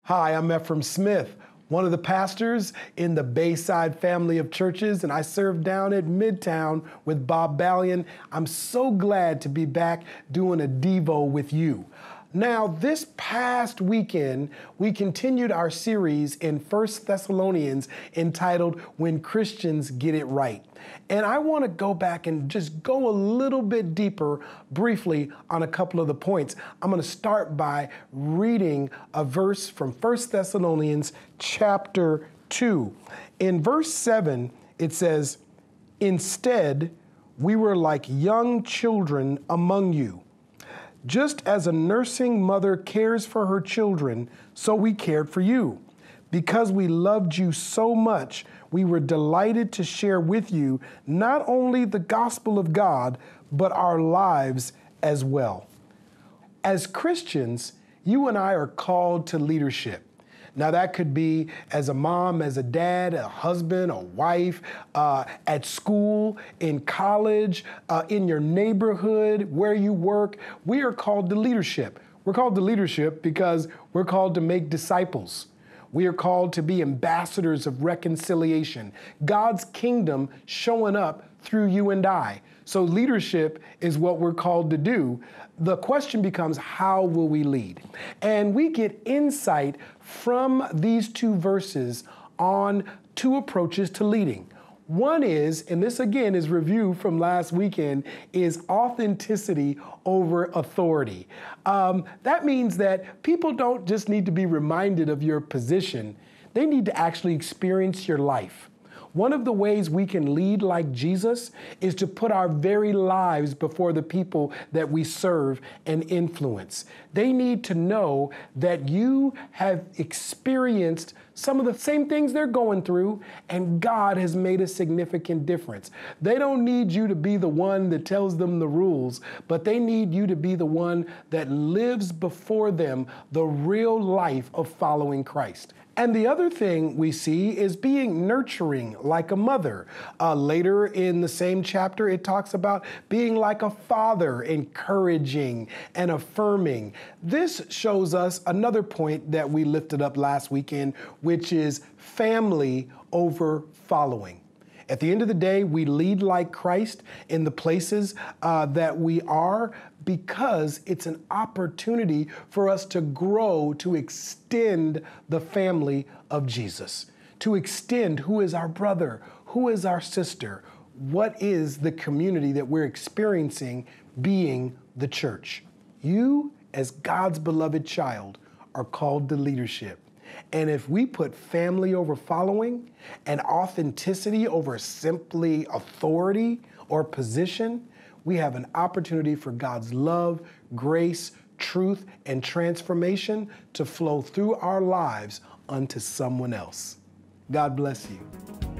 Hi, I'm Efrem Smith, one of the pastors in the Bayside family of churches, and I serve down at Midtown with Bob Ballion. I'm so glad to be back doing a Devo with you. Now, this past weekend, we continued our series in 1 Thessalonians entitled, When Christians Get It Right. And I want to go back and just go a little bit deeper briefly on a couple of the points. I'm going to start by reading a verse from 1 Thessalonians chapter 2. In verse 7, it says, "Instead, we were like young children among you. Just as a nursing mother cares for her children, so we cared for you. Because we loved you so much, we were delighted to share with you not only the gospel of God, but our lives as well." As Christians, you and I are called to leadership. Now, that could be as a mom, as a dad, a husband, a wife, at school, in college, in your neighborhood, where you work. We are called to leadership. We're called to leadership because we're called to make disciples. We are called to be ambassadors of reconciliation, God's kingdom showing up through you and I. So leadership is what we're called to do. The question becomes, how will we lead? And we get insight from these two verses on two approaches to leading. One is, and this again is review from last weekend, is authenticity over authority. That means that people don't just need to be reminded of your position, they need to actually experience your life. One of the ways we can lead like Jesus is to put our very lives before the people that we serve and influence. They need to know that you have experienced some of the same things they're going through, and God has made a significant difference. They don't need you to be the one that tells them the rules, but they need you to be the one that lives before them the real life of following Christ. And the other thing we see is being nurturing like a mother. Later in the same chapter, it talks about being like a father, encouraging and affirming. This shows us another point that we lifted up last weekend, which is family over following. At the end of the day, we lead like Christ in the places that we are because it's an opportunity for us to grow, to extend the family of Jesus, to extend who is our brother, who is our sister, what is the community that we're experiencing being the church. You, as God's beloved child, are called to leadership. And if we put family over following and authenticity over simply authority or position, we have an opportunity for God's love, grace, truth, and transformation to flow through our lives unto someone else. God bless you.